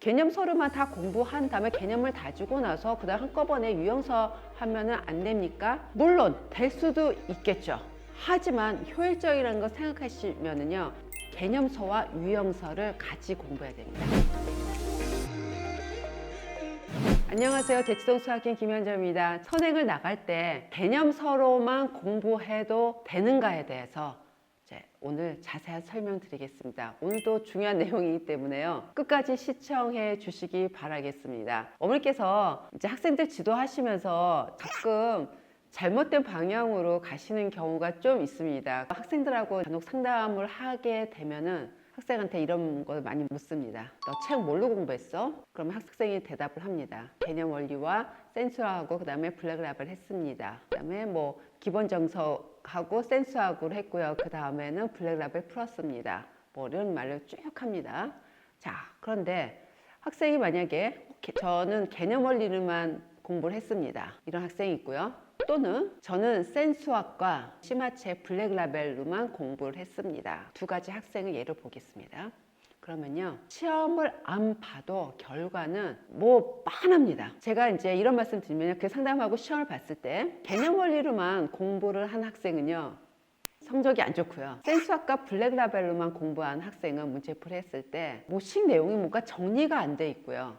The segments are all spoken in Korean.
개념서류만 다 공부한 다음에 개념을 다 주고 나서 그다음 한꺼번에 유형서 하면은 안 됩니까? 물론 될 수도 있겠죠. 하지만 효율적이라는 거 생각하시면은요, 개념서와 유형서를 같이 공부해야 됩니다. 안녕하세요. 대치동 수학인 김현정입니다. 선행을 나갈 때 개념서로만 공부해도 되는가에 대해서 오늘 자세한 설명드리겠습니다. 오늘도 중요한 내용이기 때문에요. 끝까지 시청해 주시기 바라겠습니다. 어머니께서 이제 학생들 지도하시면서 가끔 잘못된 방향으로 가시는 경우가 좀 있습니다. 학생들하고 간혹 상담을 하게 되면은 학생한테 이런 걸 많이 묻습니다. 너 책 뭘로 공부했어? 그러면 학생이 대답을 합니다. 개념 원리와 센수하고 그 다음에 블랙랩을 했습니다. 그 다음에 뭐 기본 정석하고 센수하고를 했고요. 그 다음에는 블랙랩을 풀었습니다. 뭐 이런 말을 쭉 합니다. 자, 그런데 학생이 만약에 저는 개념 원리를만 공부를 했습니다. 이런 학생이 있고요. 또는 저는 센수학과 심화책 블랙라벨로만 공부를 했습니다. 두 가지 학생의 예를 보겠습니다. 그러면요, 시험을 안 봐도 결과는 뭐 빤합니다. 제가 이제 이런 말씀 드리면 그 상담하고 시험을 봤을 때 개념 원리로만 공부를 한 학생은요, 성적이 안 좋고요. 센수학과 블랙라벨로만 공부한 학생은 문제풀이 했을 때 식 내용이 뭔가 정리가 안 돼 있고요.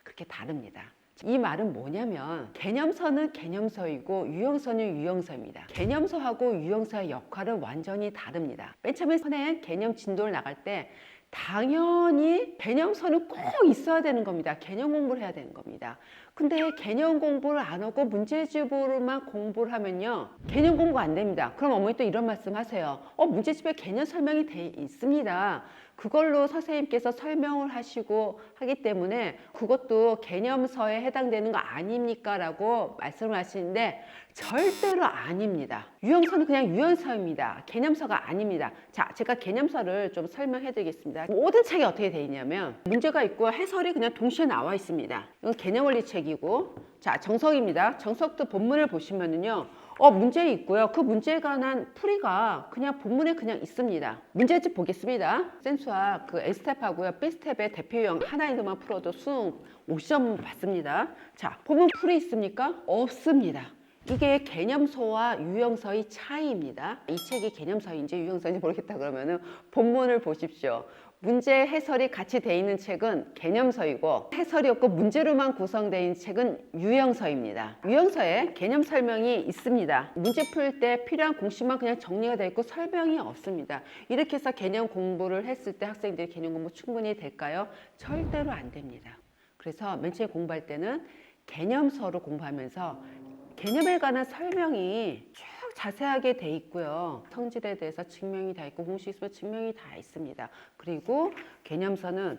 그렇게 다릅니다. 이 말은 뭐냐면 개념서는 개념서이고 유형서는 유형서입니다. 개념서하고 유형서의 역할은 완전히 다릅니다. 맨 처음에 선행 개념 진도를 나갈 때 당연히 개념서는 꼭 있어야 되는 겁니다. 개념 공부를 해야 되는 겁니다. 근데 개념 공부를 안 하고 문제집으로만 공부를 하면요, 개념 공부 안 됩니다. 그럼 어머니 또 이런 말씀 하세요. 문제집에 개념 설명이 돼 있습니다. 그걸로 선생님께서 설명을 하시고 하기 때문에 그것도 개념서에 해당되는 거 아닙니까? 라고 말씀을 하시는데 절대로 아닙니다. 유형서는 그냥 유형서입니다. 개념서가 아닙니다. 자, 제가 개념서를 좀 설명해 드리겠습니다. 모든 책이 어떻게 되어 있냐면 문제가 있고 해설이 그냥 동시에 나와 있습니다. 이건 개념원리 책이고, 자, 정석입니다. 정석도 본문을 보시면은요, 문제 있고요. 그 문제에 관한 풀이가 그냥 본문에 그냥 있습니다. 문제집 보겠습니다. 센수학 그 A스텝하고요, B스텝의 대표 유형 하나에서만 풀어도 수능 50점 받습니다. 자, 본문 풀이 있습니까? 없습니다. 이게 개념서와 유형서의 차이입니다. 이 책이 개념서인지 유형서인지 모르겠다 그러면은 본문을 보십시오. 문제 해설이 같이 돼 있는 책은 개념서이고 해설이 없고 문제로만 구성되어 있는 책은 유형서입니다. 유형서에 개념 설명이 있습니다. 문제 풀 때 필요한 공식만 그냥 정리가 되어 있고 설명이 없습니다. 이렇게 해서 개념 공부를 했을 때 학생들이 개념 공부 충분히 될까요? 절대로 안 됩니다. 그래서 맨 처음에 공부할 때는 개념서로 공부하면서 개념에 관한 설명이 쭉 자세하게 돼 있고요. 성질에 대해서 증명이 다 있고 공식 있으면 증명이 다 있습니다. 그리고 개념서는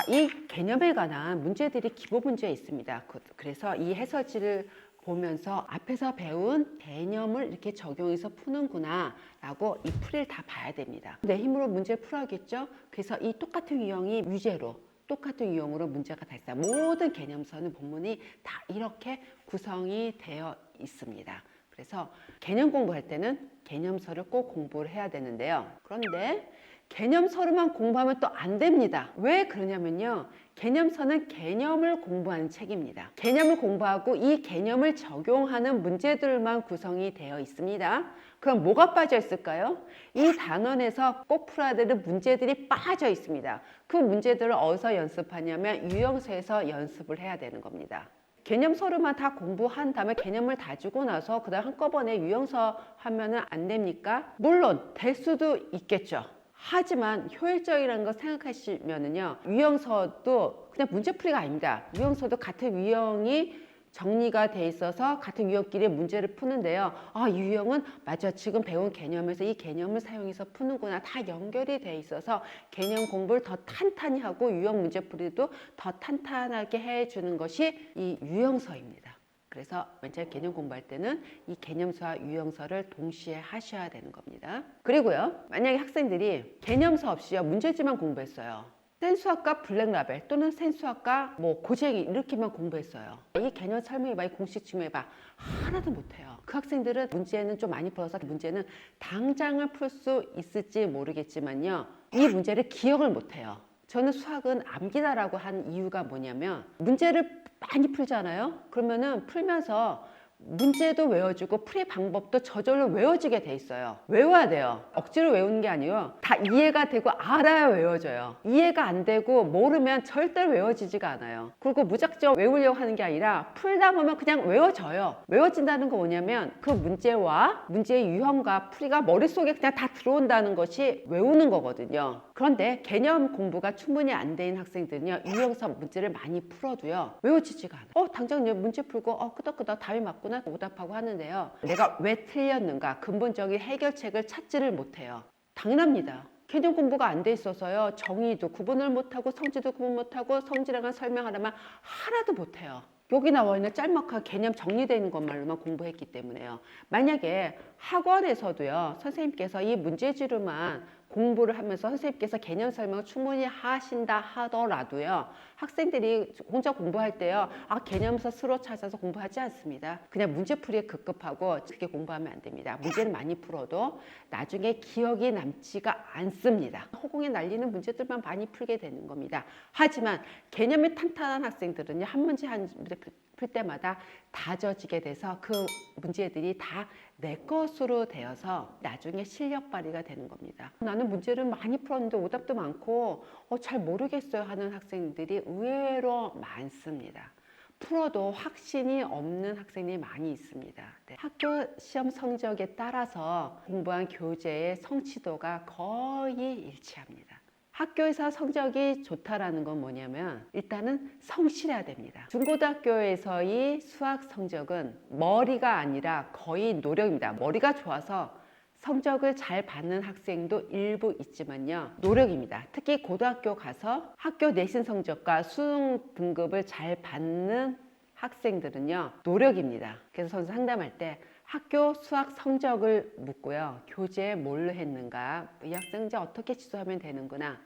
이 개념에 관한 문제들이 기본 문제에 있습니다. 그래서 이 해설지를 보면서 앞에서 배운 개념을 이렇게 적용해서 푸는구나 라고 이 풀이를 다 봐야 됩니다. 내 힘으로 문제 풀어야겠죠? 그래서 이 똑같은 유형이 유제로 똑같은 유형으로 문제가 다 있어요. 모든 개념서는 본문이 다 이렇게 구성이 되어 있습니다. 그래서 개념 공부할 때는 개념서를 꼭 공부를 해야 되는데요. 그런데 개념서로만 공부하면 또 안 됩니다. 왜 그러냐면요, 개념서는 개념을 공부하는 책입니다. 개념을 공부하고 이 개념을 적용하는 문제들만 구성이 되어 있습니다. 그럼 뭐가 빠져 있을까요? 이 단원에서 꼭 풀어야 되는 문제들이 빠져 있습니다. 그 문제들을 어디서 연습하냐면 유형서에서 연습을 해야 되는 겁니다. 개념서류만 다 공부한 다음에 개념을 다 주고 나서 그다음 한꺼번에 유형서 하면은 안 됩니까? 물론 될 수도 있겠죠. 하지만 효율적이라는 거 생각하시면은요, 유형서도 그냥 문제풀이가 아닙니다. 유형서도 같은 유형이 정리가 돼 있어서 같은 유형끼리 문제를 푸는데요. 이 유형은 맞아, 지금 배운 개념에서 이 개념을 사용해서 푸는구나. 다 연결이 돼 있어서 개념 공부를 더 탄탄히 하고 유형 문제풀이도 더 탄탄하게 해주는 것이 이 유형서입니다. 그래서 맨 처음 개념 공부할 때는 이 개념서와 유형서를 동시에 하셔야 되는 겁니다. 그리고요, 만약에 학생들이 개념서 없이요, 문제지만 공부했어요. 센수학과 블랙라벨 또는 센수학과 고쟁이 이렇게만 공부했어요. 이 개념 설명해봐, 이 공식 증명해봐, 하나도 못해요. 그 학생들은 문제는 좀 많이 풀어서 문제는 당장을 풀 수 있을지 모르겠지만요, 이 문제를 기억을 못해요. 저는 수학은 암기다라고 한 이유가 뭐냐면 문제를 많이 풀잖아요. 그러면은 풀면서 문제도 외워주고 풀이 방법도 저절로 외워지게 돼 있어요. 외워야 돼요. 억지로 외우는 게 아니고 다 이해가 되고 알아야 외워져요. 이해가 안 되고 모르면 절대로 외워지지가 않아요. 그리고 무작정 외우려고 하는 게 아니라 풀다 보면 그냥 외워져요. 외워진다는 건 뭐냐면 그 문제와 문제의 유형과 풀이가 머릿속에 그냥 다 들어온다는 것이 외우는 거거든요. 그런데 개념 공부가 충분히 안 된 학생들은요, 유형서 문제를 많이 풀어도요 외워지지가 않아요. 당장 문제 풀고 끄덕끄덕 답이 맞구나 오답하고 하는데요, 내가 왜 틀렸는가 근본적인 해결책을 찾지를 못해요. 당연합니다. 개념 공부가 안 돼 있어서요, 정의도 구분을 못하고 성질도 구분 못하고 성질학을 설명하려면 하나도 못해요. 여기 나와 있는 짤막한 개념 정리되어 있는 것만로만 공부했기 때문에요. 만약에 학원에서도요, 선생님께서 이 문제지로만 공부를 하면서 선생님께서 개념 설명을 충분히 하신다 하더라도요, 학생들이 혼자 공부할 때요, 개념서 스스로 찾아서 공부하지 않습니다. 그냥 문제풀이에 급급하고 그렇게 공부하면 안 됩니다. 문제를 많이 풀어도 나중에 기억이 남지가 않습니다. 허공에 날리는 문제들만 많이 풀게 되는 겁니다. 하지만 개념이 탄탄한 학생들은요, 한 문제 한 문제 풀 때마다 다져지게 돼서 그 문제들이 다 내 것으로 되어서 나중에 실력 발휘가 되는 겁니다. 나는 문제를 많이 풀었는데 오답도 많고 잘 모르겠어요 하는 학생들이 의외로 많습니다. 풀어도 확신이 없는 학생이 많이 있습니다. 네. 학교 시험 성적에 따라서 공부한 교재의 성취도가 거의 일치합니다. 학교에서 성적이 좋다라는 건 뭐냐면 일단은 성실해야 됩니다. 중고등학교에서의 수학 성적은 머리가 아니라 거의 노력입니다. 머리가 좋아서 성적을 잘 받는 학생도 일부 있지만요, 노력입니다. 특히 고등학교 가서 학교 내신 성적과 수능 등급을 잘 받는 학생들은요, 노력입니다. 그래서 선생님 상담할 때 학교 수학 성적을 묻고요, 교재에 뭘로 했는가, 이 학생 이제 어떻게 취소하면 되는구나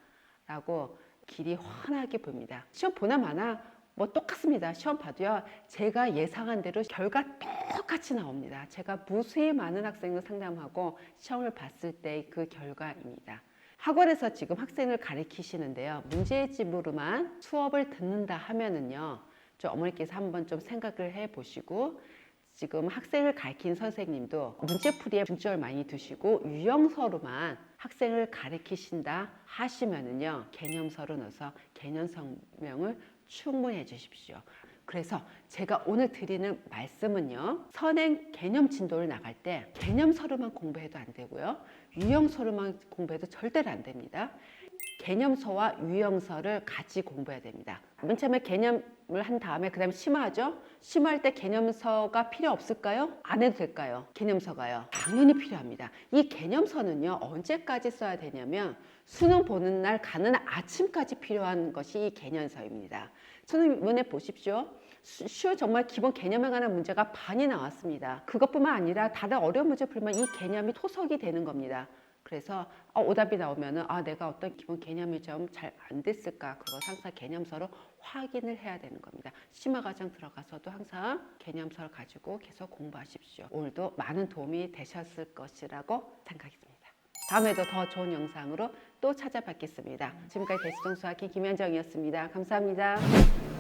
라고 길이 환하게 봅니다. 시험 보나 마나 뭐 똑같습니다. 시험 봐도요, 제가 예상한 대로 결과 똑같이 나옵니다. 제가 무수히 많은 학생을 상담하고 시험을 봤을 때 그 결과입니다. 학원에서 지금 학생을 가르치시는데요, 문제집으로만 수업을 듣는다 하면은요, 좀 어머니께서 한번 좀 생각을 해 보시고, 지금 학생을 가르치는 선생님도 문제풀이에 중점을 많이 두시고 유형서로만 학생을 가르치신다 하시면은요, 개념서로 넣어서 개념 설명을 충분히 해주십시오. 그래서 제가 오늘 드리는 말씀은요, 선행 개념 진도를 나갈 때 개념서로만 공부해도 안 되고요, 유형서로만 공부해도 절대로 안 됩니다. 개념서와 유형서를 같이 공부해야 됩니다. 맨 처음에 개념을 한 다음에 그 다음에 심화하죠. 심화할 때 개념서가 필요 없을까요? 안 해도 될까요? 개념서가요, 당연히 필요합니다. 이 개념서는요, 언제까지 써야 되냐면 수능 보는 날 가는 아침까지 필요한 것이 이 개념서입니다. 선생님 보십시오. 정말 기본 개념에 관한 문제가 반이 나왔습니다. 그것뿐만 아니라 다른 어려운 문제 풀면 이 개념이 토석이 되는 겁니다. 그래서 오답이 나오면은 내가 어떤 기본 개념이 좀 잘 안 됐을까, 그거 항상 개념서로 확인을 해야 되는 겁니다. 심화 과정 들어가서도 항상 개념서를 가지고 계속 공부하십시오. 오늘도 많은 도움이 되셨을 것이라고 생각했습니다. 다음에도 더 좋은 영상으로 또 찾아뵙겠습니다. 지금까지 대치동 수학의 김현정이었습니다. 감사합니다.